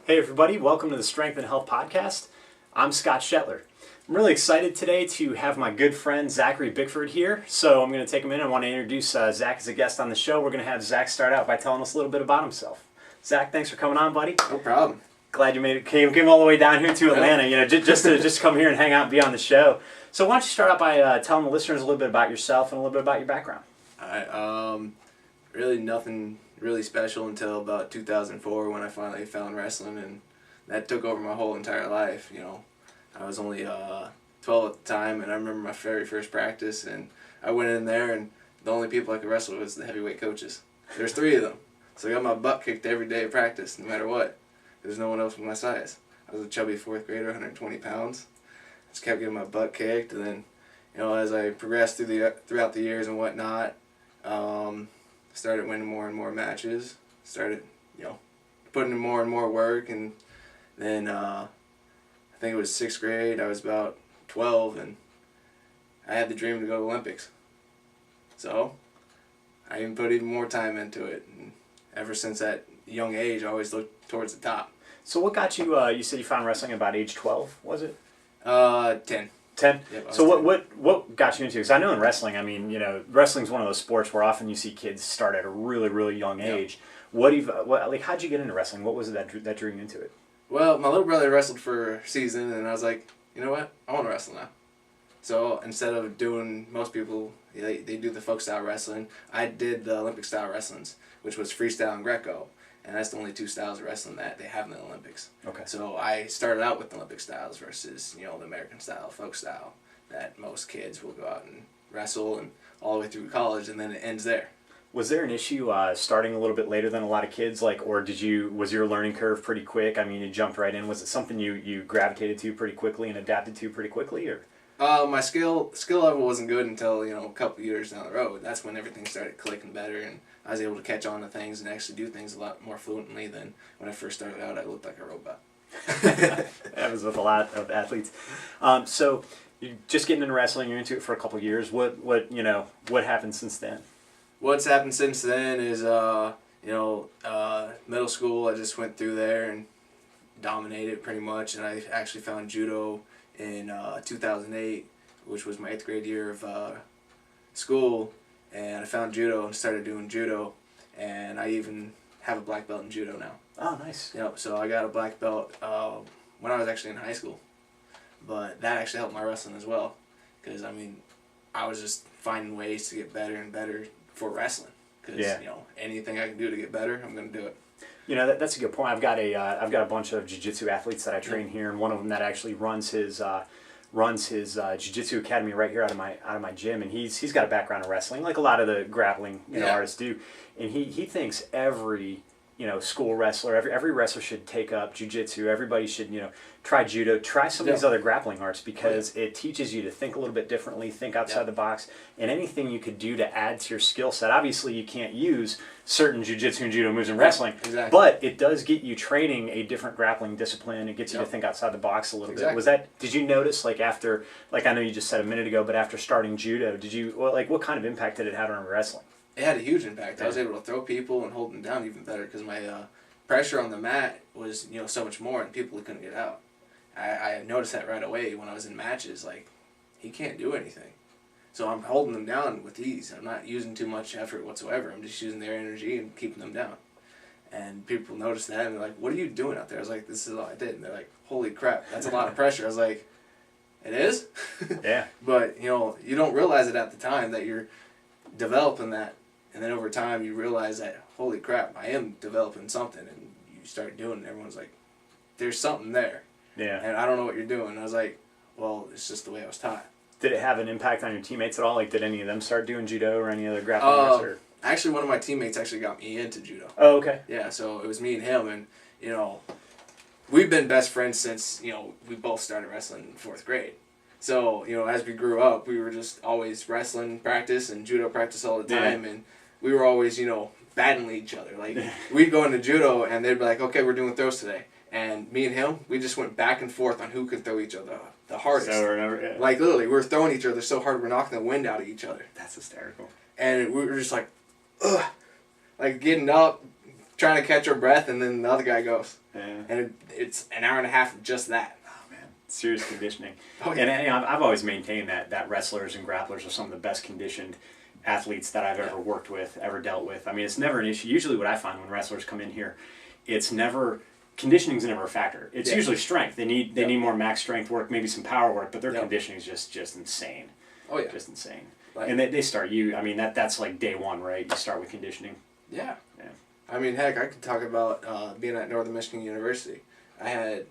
Hey everybody, welcome to the Strength and Health Podcast. I'm Scott Shetler. I'm really excited today to have my good friend Zackery Bickford here. So I'm going to take a minute. I want to introduce Zack as a guest on the show. We're going to have Zack start out by telling us a little bit about himself. Zack, thanks for coming on, buddy. No problem. Glad you made it. Came all the way down here to Atlanta, just to come here and hang out and be on the show. So why don't you start out by telling the listeners a little bit about yourself and a little bit about your background. All right. Really nothing really special until about 2004 when I finally found wrestling, and that took over my whole entire life. I was only 12 at the time, and I remember my very first practice, and I went in there, and the only people I could wrestle was the heavyweight coaches. There's 3 of them, so I got my butt kicked every day of practice, no matter what. There's no one else with my size. I was a chubby 4th grader, 120 pounds. Just kept getting my butt kicked, and then, as I progressed throughout the years and whatnot, started winning more and more matches. Started, putting in more and more work, and then I think it was 6th grade. I was about 12, and I had the dream to go to the Olympics. So I even put even more time into it, and ever since that young age, I always looked towards the top. So what got you? You said you found wrestling about age 12, was it? 10. 10? Yep, so 10. what got you into it? Because I know in wrestling, wrestling's one of those sports where often you see kids start at a really, really young age. Yep. How'd you get into wrestling? What was it that drew you into it? Well, my little brother wrestled for a season, and I was like, you know what? I want to wrestle now. So instead of doing, most people, they do the folk style wrestling, I did the Olympic style wrestlings, which was freestyle and Greco. And that's the only 2 styles of wrestling that they have in the Olympics. Okay. So I started out with the Olympic styles versus, the American style, folk style, that most kids will go out and wrestle and all the way through college, and then it ends there. Was there an issue starting a little bit later than a lot of kids, or was your learning curve pretty quick? You jumped right in. Was it something you gravitated to pretty quickly and adapted to pretty quickly, or? My skill level wasn't good until, a couple years down the road. That's when everything started clicking better, and I was able to catch on to things and actually do things a lot more fluently than when I first started out. I looked like a robot. That was with a lot of athletes. So you're just getting into wrestling. You're into it for a couple of years. What happened since then? What's happened since then is middle school. I just went through there and dominated pretty much, and I actually found judo in 2008, which was my 8th grade year of school, and I found judo and started doing judo, and I even have a black belt in judo now. Oh, nice. Yep. So I got a black belt when I was actually in high school, but that actually helped my wrestling as well, because I was just finding ways to get better and better for wrestling, because anything I can do to get better, I'm going to do it. That's a good point. I've got a bunch of jiu-jitsu athletes that I train here, and one of them that actually runs his jiu-jitsu academy right here out of my gym, and he's got a background in wrestling, like a lot of the grappling artists do, and he thinks every school wrestler, every wrestler should take up jiu-jitsu. Everybody should try judo, try some of these other grappling arts, because it teaches you to think a little bit differently, think outside the box, and anything you could do to add to your skill set. Obviously, you can't use certain jiu-jitsu and judo moves in wrestling, but it does get you training a different grappling discipline. It gets you to think outside the box a little bit. Did you notice, after, I know you just said a minute ago, but after starting judo, what kind of impact did it have on wrestling? It had a huge impact. I was able to throw people and hold them down even better, because my pressure on the mat was so much more, and people couldn't get out. I noticed that right away when I was in matches. He can't do anything, so I'm holding them down with ease. I'm not using too much effort whatsoever. I'm just using their energy and keeping them down. And people noticed that, and they're like, "What are you doing out there?" I was like, "This is all I did." And they're like, "Holy crap, that's a lot of pressure." I was like, "It is?" Yeah. But you don't realize it at the time that you're developing that. And then over time, you realize that, holy crap, I am developing something. And you start doing it, and everyone's like, there's something there. Yeah. And I don't know what you're doing. And I was like, well, it's just the way I was taught. Did it have an impact on your teammates at all? Did any of them start doing judo or any other grappling arts? Or? Actually, one of my teammates actually got me into judo. Oh, okay. Yeah, so it was me and him. And, we've been best friends since, we both started wrestling in 4th grade. So, as we grew up, we were just always wrestling practice and judo practice all the time. Yeah. And we were always, battling each other. We'd go into judo, and they'd be like, okay, we're doing throws today. And me and him, we just went back and forth on who could throw each other the hardest. Yeah. Literally, we were throwing each other so hard, we're knocking the wind out of each other. That's hysterical. And we were just like, ugh. Getting up, trying to catch our breath, and then the other guy goes. Yeah. And it's an hour and a half of just that. Oh man, serious conditioning. Oh, yeah. And I've always maintained that wrestlers and grapplers are some of the best conditioned athletes that I've ever worked with, ever dealt with. I mean, it's never an issue. Usually what I find when wrestlers come in here, conditioning's never a factor. It's usually strength. They need more max strength work, maybe some power work, but their conditioning is just insane. Oh yeah. Just insane. Like, and they start you, I mean, that's like day one, right? You start with conditioning. Yeah. Yeah. I mean, heck, I could talk about being at Northern Michigan University. I had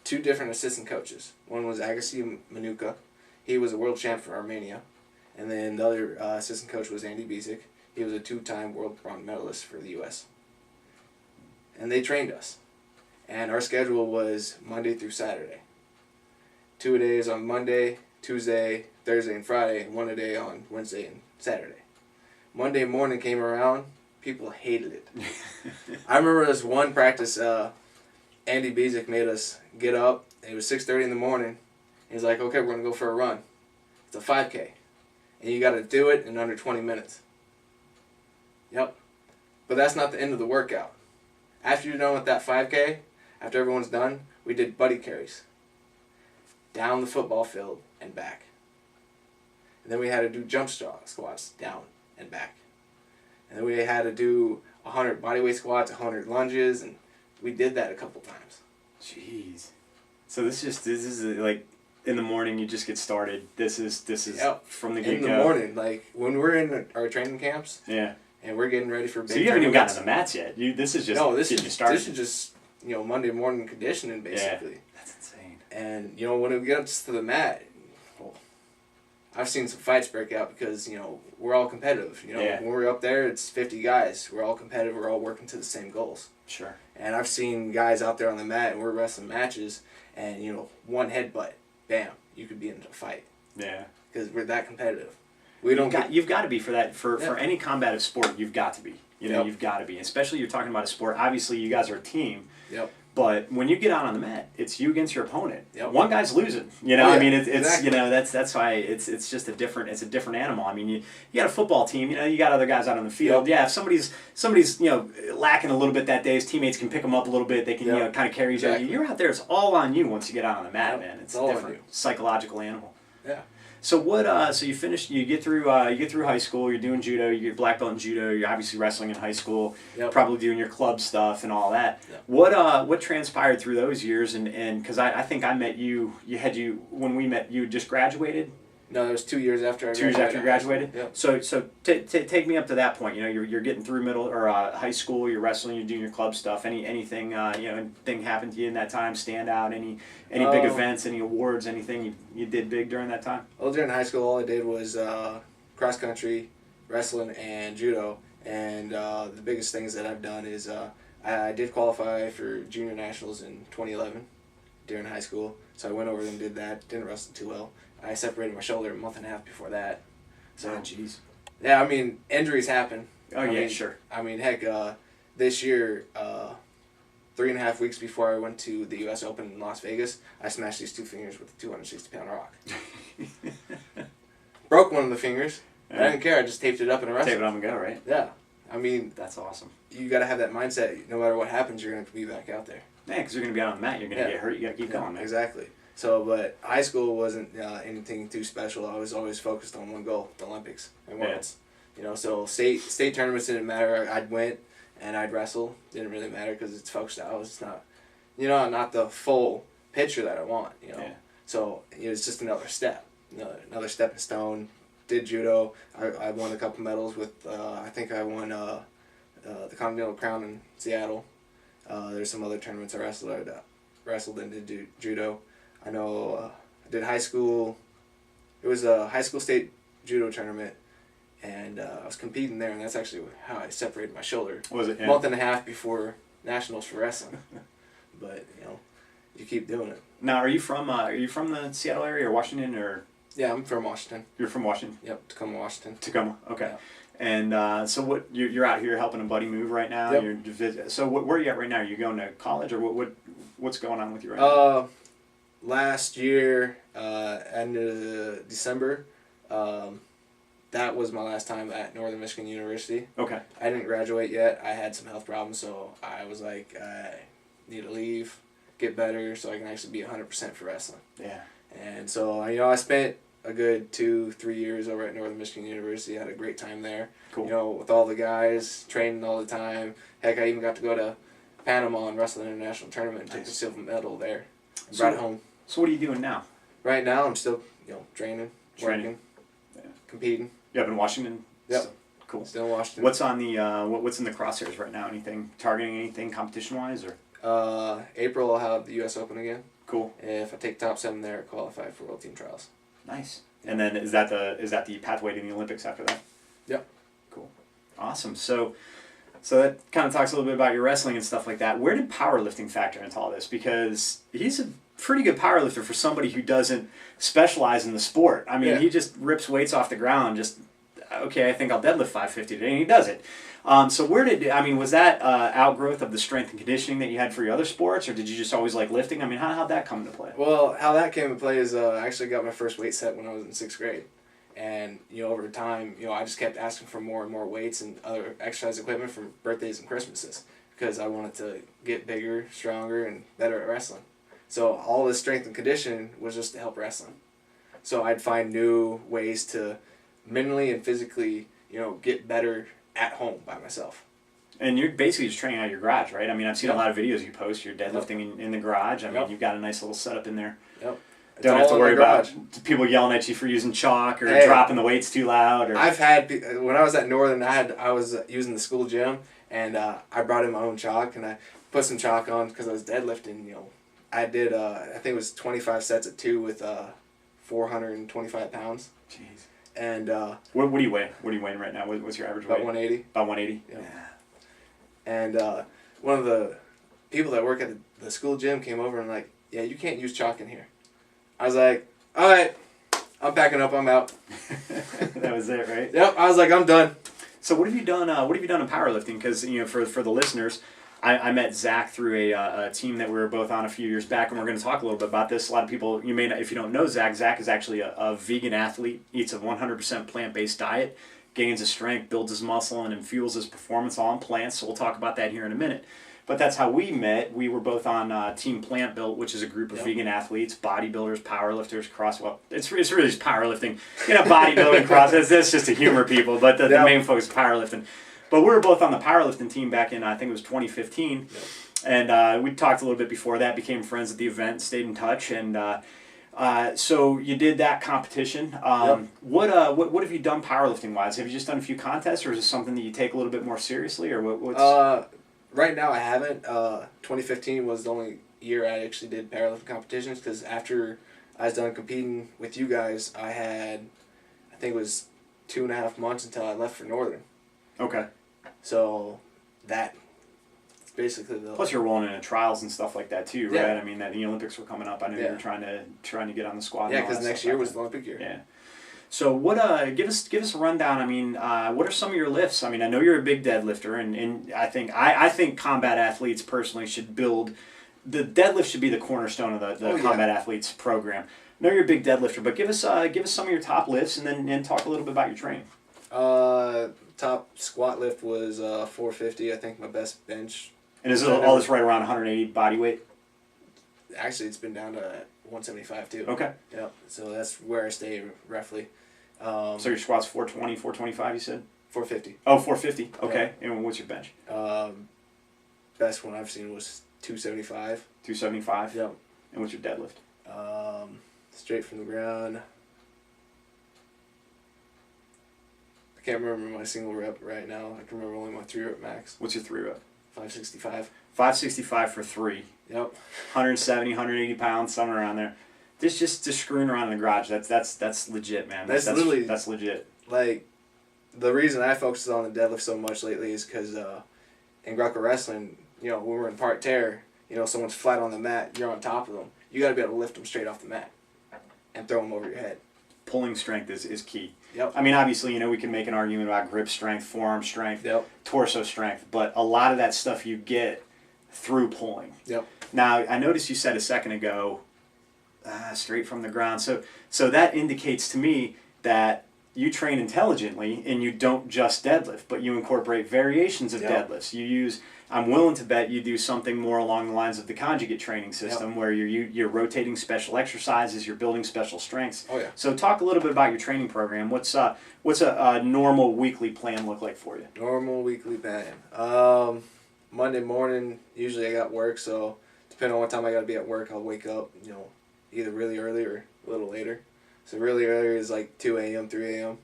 2 different assistant coaches. One was Agassi Manuka. He was a world champ for Armenia. And then the other assistant coach was Andy Bezic. He was a 2-time world bronze medalist for the U.S. And they trained us. And our schedule was Monday through Saturday. 2 days on Monday, Tuesday, Thursday, and Friday, and 1 a day on Wednesday and Saturday. Monday morning came around, people hated it. I remember this one practice, Andy Bezic made us get up. It was 6:30 in the morning. He's like, okay, we're going to go for a run. It's a 5K. And you got to do it in under 20 minutes. Yep. But that's not the end of the workout. After you're done with that 5K, after everyone's done, we did buddy carries. Down the football field and back. And then we had to do jump squats down and back. And then we had to do 100 bodyweight squats, 100 lunges, and we did that a couple times. Jeez. So this is like in the morning you just get started. This is from the get-go. In the morning, like when we're in our training camps. Yeah. And we're getting ready for big. So you haven't even gotten to the mats yet. This is just getting you started. This is just Monday morning conditioning basically. Yeah. That's insane. And when we get up to the mat, well, I've seen some fights break out because we're all competitive. When we're up there, it's 50 guys. We're all competitive. We're all working to the same goals. Sure. And I've seen guys out there on the mat, and we're wrestling matches, and one headbutt, bam, you could be in a fight. Yeah. Because we're that competitive. You've got to be for that for any combative sport. You've got to be. You've got to be. Especially you're talking about a sport. Obviously, you guys are a team. Yep. But when you get out on the mat, it's you against your opponent. Yep. One guy's losing. I mean, it's exactly. That's why it's just a different animal. I mean, you got a football team. You got other guys out on the field. Yep. Yeah, if somebody's lacking a little bit that day, his teammates can pick them up a little bit. They can kind of carry each other. You're out there. It's all on you once you get out on the mat, man. It's a different psychological animal. Yeah. So what? So you finish. You get through high school. You're doing judo. You get black belt in judo. You're obviously wrestling in high school. Yep. Probably doing your club stuff and all that. Yep. What transpired through those years? And because I think I met you. When we met. You had just graduated. No, it was 2 years after I graduated. 2 years after you graduated. Yep. So take me up to that point. You're getting through middle or high school. You're wrestling. You're doing your club stuff. Anything anything happened to you in that time? Stand out? Any big events? Any awards? Anything you did big during that time? Well, during high school, all I did was cross country, wrestling, and judo. And the biggest things that I've done is I did qualify for junior nationals in 2011 during high school. So I went over and did that. Didn't wrestle too well. I separated my shoulder a month and a half before that. So, jeez. Yeah, I mean, injuries happen. Sure. I mean, heck, this year, 3.5 weeks before I went to the U.S. Open in Las Vegas, I smashed these 2 fingers with a 260-pound rock. Broke one of the fingers. But I didn't care. I just taped it up and wrestled. Tape it up and go, right? Yeah. I mean, that's awesome. You got to have that mindset. No matter what happens, you're going to be back out there. Yeah, because you're going to be out on the mat. You're going to get hurt. You got to keep going, man. Exactly. So, but high school wasn't anything too special. I was always focused on one goal: the Olympics and Worlds. So state tournaments didn't matter. I'd win and I'd wrestle. Didn't really matter because it's folk style. It's not, not the full picture that I want. Yeah. So it's just another step, another stepping stone. Did judo. I won a couple medals with. I think I won the Continental Crown in Seattle. There's some other tournaments I wrestled and did judo. I know I did high school. It was a high school state judo tournament, and I was competing there, and that's actually how I separated my shoulder. Was it? Yeah. A month and a half before nationals for wrestling. But you keep doing it. Now, are you from the Seattle area or Washington or? Yeah, I'm from Washington. You're from Washington? Yep, Tacoma, Washington. Tacoma, okay. Yeah. And so what? You're out here helping a buddy move right now. Yep. So where are you at right now? Are you going to college or what's going on with you right now? Last year, end of December, that was my last time at Northern Michigan University. Okay. I didn't graduate yet. I had some health problems, so I was like, I need to leave, get better, so I can actually be 100% for wrestling. Yeah. And so, I spent a good 2-3 years over at Northern Michigan University. I had a great time there. Cool. With all the guys, training all the time. Heck, I even got to go to Panama and wrestle an international tournament and took the silver medal there. Brought it home. So what are you doing now? Right now, I'm still, training, working, competing. You up in Washington? Yep. So, cool. Still in Washington. What's on the what's in the crosshairs right now? Anything targeting anything competition wise or? April I'll have the U.S. Open again. Cool. If I take top 7 there, I qualify for World Team Trials. Nice. And then is that the pathway to the Olympics after that? Yep. Cool. Awesome. So that kind of talks a little bit about your wrestling and stuff like that. Where did powerlifting factor into all this? Because he's a pretty good powerlifter for somebody who doesn't specialize in the sport. I mean, he just rips weights off the ground. Just okay, I think I'll deadlift 550 today, and he does it. So was that outgrowth of the strength and conditioning that you had for your other sports, or did you just always like lifting? I mean, how'd that come into play? Well, how that came into play is I actually got my first weight set when I was in 6th grade. And, over time, I just kept asking for more and more weights and other exercise equipment for birthdays and Christmases because I wanted to get bigger, stronger, and better at wrestling. So all this strength and conditioning was just to help wrestling. So I'd find new ways to mentally and physically, get better at home by myself. And you're basically just training out of your garage, right? I mean, I've seen a lot of videos you post. You're deadlifting in the garage. I mean, you've got a nice little setup in there. Yep. Don't have to worry about people yelling at you for using chalk or dropping the weights too loud. I've had, when I was at Northern, I was using the school gym, and I brought in my own chalk, and I put some chalk on because I was deadlifting. I did, I think it was 25 sets at 2 with 425 pounds. Jeez. And what do you weigh? What are you weighing right now? What's your average weight? About 180. About 180. Yeah. And one of the people that work at the school gym came over and like, yeah, you can't use chalk in here. I was like, all right, I'm packing up. I'm out. That was it, right? Yep. I was like, I'm done. So what have you done? What have you done in powerlifting? Because for the listeners, I met Zack through a team that we were both on a few years back, and we're going to talk a little bit about this. A lot of people, you may not, if you don't know Zack is actually a vegan athlete. Eats a 100% plant-based diet, gains his strength, builds his muscle, and fuels his performance all on plants. So we'll talk about that here in a minute. But that's how we met. We were both on Team Plant Built, which is a group of vegan athletes, bodybuilders, powerlifters, it's really just powerlifting. Bodybuilding, that's just to humor people, but the main focus is powerlifting. But we were both on the powerlifting team back in, I think it was 2015. Yep. And we talked a little bit before that, became friends at the event, stayed in touch. And so you did that competition. What have you done powerlifting-wise? Have you just done a few contests, or is this something that you take a little bit more seriously? Or what's... Right now I haven't. 2015 was the only year I actually did powerlifting competitions because after I was done competing with you guys, I think it was 2.5 months until I left for Northern. Okay. So that's basically the... Plus you're rolling into trials and stuff like that too, right? Yeah. I mean, the Olympics were coming up. I know you were trying to get on the squad. Yeah, because next year was the Olympic year. Yeah. So what? Give us a rundown. I mean, what are some of your lifts? I mean, I know you're a big deadlifter, and I think combat athletes personally should build the deadlift should be the cornerstone of the combat athletes program. I know you're a big deadlifter, but give us some of your top lifts, and then talk a little bit about your training. Top squat lift was 450. I think my best bench. And is all this right around 180 body weight? Actually, it's been down to 175 too. Okay. Yep. So that's where I stay roughly. So your squat's 420, 425, you said? 450. Oh, 450. Okay. Yeah. And what's your bench? Best one I've seen was 275. 275? Yep. And what's your deadlift? Straight from the ground. I can't remember my single rep right now. I can remember only my 3 rep max. What's your 3 rep? 565. 565 for 3. Yep. 170, 180 pounds, somewhere around there. Just screwing around in the garage. That's legit, man. That's legit. Like, the reason I focus on the deadlift so much lately is because in Greco wrestling, when we're in part tear, someone's flat on the mat, you're on top of them. You got to be able to lift them straight off the mat and throw them over your head. Pulling strength is key. Yep. I mean, obviously, we can make an argument about grip strength, forearm strength, torso strength, but a lot of that stuff you get through pulling. Yep. Now, I noticed you said a second ago, straight from the ground. So that indicates to me that you train intelligently and you don't just deadlift, but you incorporate variations of Yep. deadlifts. You use, I'm willing to bet you do something more along the lines of the conjugate training system, where you're rotating special exercises, you're building special strengths. Oh yeah. So talk a little bit about your training program. What's a normal weekly plan look like for you? Normal weekly plan. Monday morning, usually I got work, so depending on what time I got to be at work, I'll wake up, either really early or a little later. So really early is like 2 a.m., 3 a.m.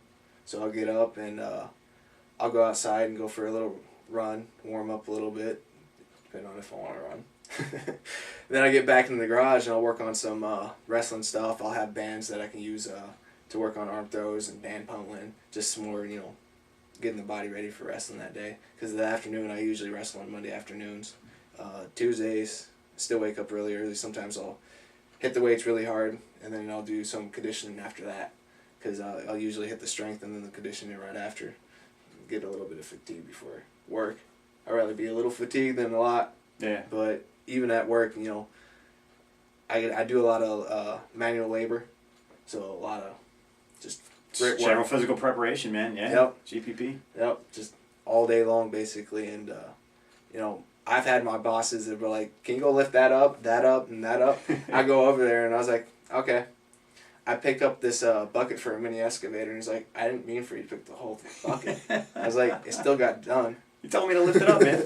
So I'll get up and I'll go outside and go for a little run, warm up a little bit, depending on if I want to run. Then I get back in the garage and I'll work on some wrestling stuff. I'll have bands that I can use to work on arm throws and band pummeling, just some more, getting the body ready for wrestling that day. Because the afternoon, I usually wrestle on Monday afternoons. Tuesdays, still wake up really early. Sometimes I'll hit the weights really hard, and then I'll do some conditioning after that. Because I'll usually hit the strength and then the conditioning right after. Get a little bit of fatigue before work. I'd rather be a little fatigued than a lot. Yeah. But even at work, I do a lot of manual labor. So a lot of just grit work. General physical preparation, man. Yeah. Yep. GPP. Yep, just all day long basically, and I've had my bosses that were like, "Can you go lift that up, and that up?" I go over there and I was like, "Okay." I pick up this bucket for a mini excavator, and he's like, "I didn't mean for you to pick the whole bucket." I was like, "It still got done." You told me to lift it up, man.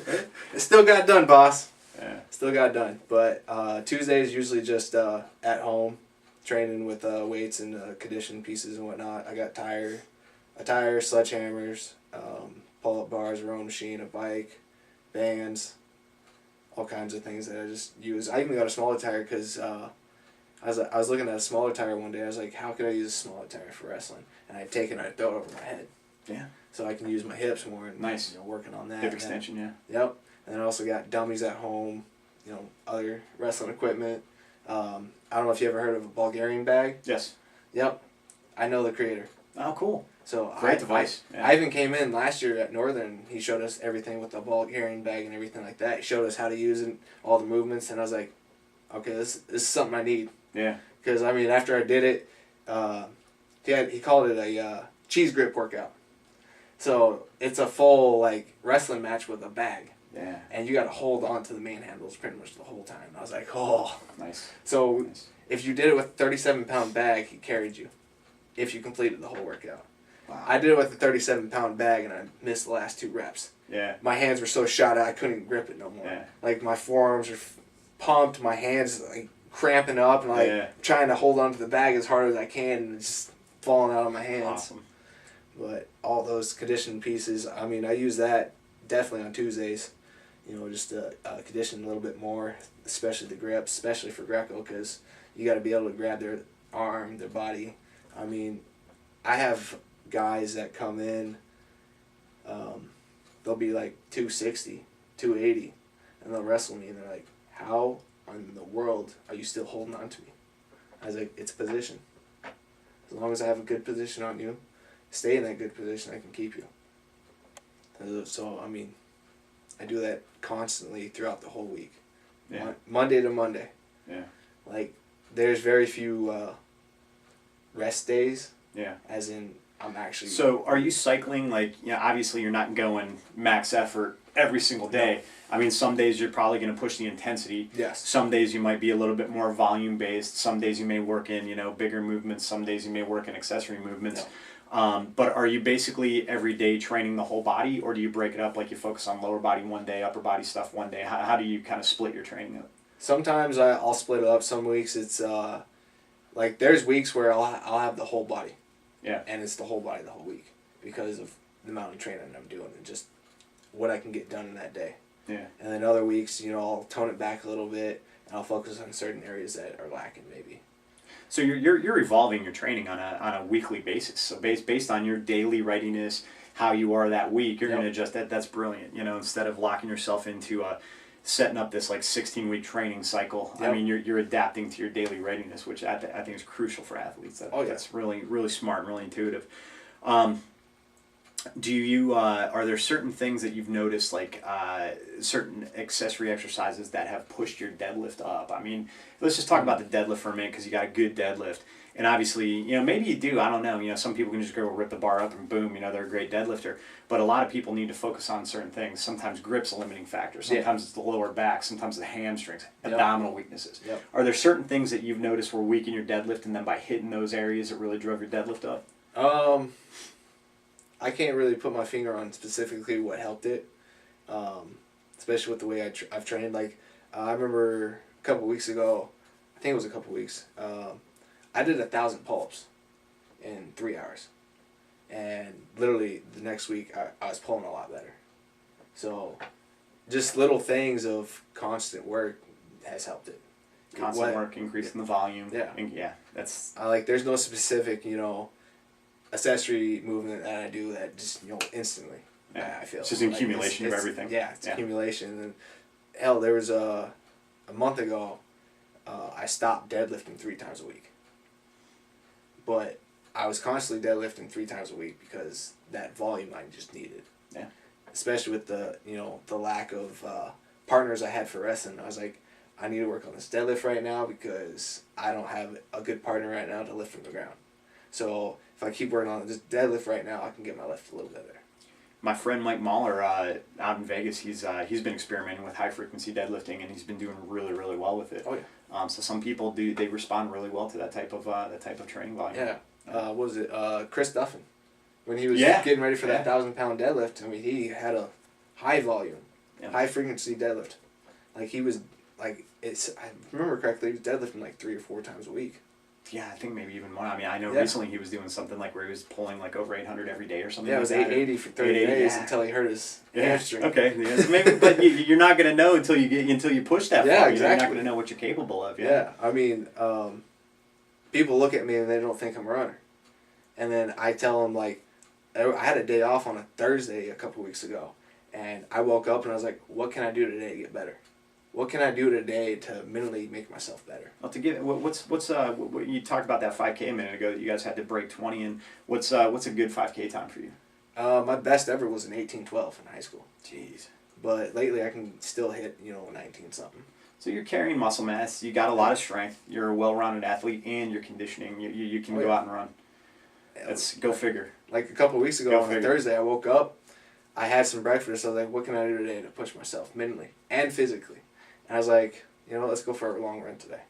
It still got done, boss. Yeah. Still got done. But Tuesday is usually just at home, training with weights and condition pieces and whatnot. I got a tire, sledgehammers, pull-up bars, rowing machine, a bike, bands, all kinds of things that I just use. I even got a smaller tire because I was looking at a smaller tire one day. I was like, how could I use a smaller tire for wrestling? And I'd take it and I'd throw it over my head. Yeah. So I can use my hips more and Nice. working on that. Hip extension, yeah. Yep. And then I also got dummies at home, other wrestling equipment. I don't know if you ever heard of a Bulgarian bag. Yes. Yep. I know the creator. Oh, cool. So Great device. Yeah. I even came in last year at Northern. He showed us everything with the Bulgarian bag and everything like that. He showed us how to use it, all the movements, and I was like, okay, this is something I need. Yeah. Because, after I did it, he called it a cheese grip workout. So it's a full, wrestling match with a bag. Yeah. And you got to hold on to the main handles pretty much the whole time. I was like, oh. Nice. So Nice. if you did it with a 37-pound bag, he carried you if you completed the whole workout. Wow. I did it with a 37-pound bag, and I missed the last 2 reps. Yeah. My hands were so shot out, I couldn't grip it no more. Yeah. My forearms are pumped, my hands cramping up, and trying to hold on to the bag as hard as I can, and it's just falling out of my hands. Awesome. But all those conditioning pieces, I use that definitely on Tuesdays. Just to condition a little bit more, especially the grips, especially for Greco, because you got to be able to grab their arm, their body. I have guys that come in, they'll be 260, 280, and they'll wrestle me, and they're like, how in the world are you still holding on to me? I was like, it's position. As long as I have a good position on you, stay in that good position, I can keep you. So, I do that constantly throughout the whole week. Yeah. Monday to Monday. Yeah. There's very few rest days. Yeah. As in, I'm actually... So, are you cycling, obviously you're not going max effort every single day. Some days you're probably going to push the intensity. Yes. Some days you might be a little bit more volume-based. Some days you may work in, bigger movements. Some days you may work in accessory movements. Yeah. But are you basically every day training the whole body, or do you break it up you focus on lower body one day, upper body stuff one day? How do you kind of split your training up? Sometimes I'll split it up. Some weeks it's there's weeks where I'll have the whole body. Yeah. And it's the whole body the whole week because of the amount of training I'm doing and just what I can get done in that day. Yeah. And then other weeks, I'll tone it back a little bit and I'll focus on certain areas that are lacking maybe. So you're evolving your training on a weekly basis. So based on your daily readiness, how you are that week, you're going to adjust that. That's brilliant. Instead of locking yourself into setting up this 16-week training cycle. Yep. You're adapting to your daily readiness, which I think is crucial for athletes. That's really, really smart and really intuitive. Do you are there certain things that you've noticed, like certain accessory exercises that have pushed your deadlift up? I mean, let's just talk about the deadlift for a minute because you got a good deadlift, and obviously, you know, maybe you do. I don't know. You know, some people can just go rip the bar up and boom, you know, they're a great deadlifter. But a lot of people need to focus on certain things. Sometimes grip's a limiting factor. Sometimes it's the lower back. Sometimes the hamstrings, abdominal weaknesses. Are there certain things that you've noticed were weak in your deadlift, and then by hitting those areas, it really drove your deadlift up? I can't really put my finger on specifically what helped it, especially with the way I've trained. Like, I remember a couple weeks ago, I think it was a couple weeks, I did 1,000 pull-ups in 3 hours. And literally the next week, I was pulling a lot better. So just little things of constant work has helped it. Constant work, increasing the volume. Yeah. Yeah, that's... there's no specific, you know, accessory movement that I do that just, you know, instantly, I feel. It's just an accumulation of everything. Yeah, it's accumulation. And hell, there was a month ago, I stopped deadlifting 3 times a week. But I was constantly deadlifting 3 times a week because that volume I just needed. Yeah. Especially with the, you know, the lack of partners I had for wrestling. I was like, I need to work on this deadlift right now because I don't have a good partner right now to lift from the ground. So if I keep working on this deadlift right now, I can get my lift a little bit better. My friend Mike Mahler out in Vegas, he's been experimenting with high frequency deadlifting, and he's been doing really, really well with it. Oh yeah. So some people they respond really well to that type of training volume. Yeah. What was it? Chris Duffin, when he was getting ready for that 1,000-pound deadlift. I mean, he had a high volume, high frequency deadlift. Like he was like I remember correctly, he was deadlifting like 3 or 4 times a week. Yeah, I think maybe even more. I mean, I know recently he was doing something like where he was pulling like over 800 every day or something. Yeah, it was 880 for 30 days until he hurt his hamstring. Okay, so maybe, but you're not going to know until you push that far. Yeah, exactly. You're not going to know what you're capable of. Yeah, I mean, people look at me and they don't think I'm a runner, and then I tell them like, I had a day off on a Thursday a couple weeks ago, and I woke up and I was like, what can I do today to get better? What can I do today to mentally make myself better? Well, to get what you talked about that 5K a minute ago that you guys had to break 20 in. What's a good 5K time for you? My best ever was an 18:12 in high school. Jeez. But lately I can still hit 19 something. So you're carrying muscle mass. You got a lot of strength. You're a well-rounded athlete, and you're conditioning. You can go out and run. Go figure. Like a couple weeks ago on a Thursday, I woke up. I had some breakfast. I was like, what can I do today to push myself mentally and physically? And I was like, let's go for a long run today.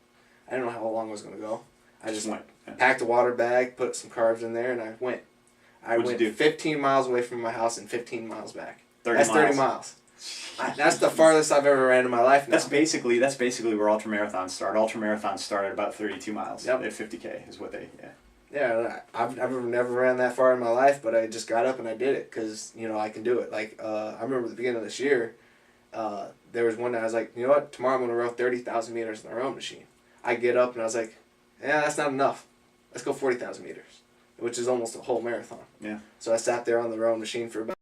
I didn't know how long I was going to go. I just went. Packed a water bag, put some carbs in there, and I went. I went 15 miles away from my house and 15 miles back. 30 miles. That's the farthest I've ever ran in my life now. That's basically where ultramarathons start. Ultramarathons start at about 32 miles. Yep. At 50K is what they, Yeah, I've never ran that far in my life, but I just got up and I did it because, I can do it. Like, I remember at the beginning of this year, there was one day I was like, you know what, tomorrow I'm going to row 30,000 meters in the rowing machine. I get up and I was like, yeah, that's not enough. Let's go 40,000 meters, which is almost a whole marathon. Yeah. So I sat there on the rowing machine for about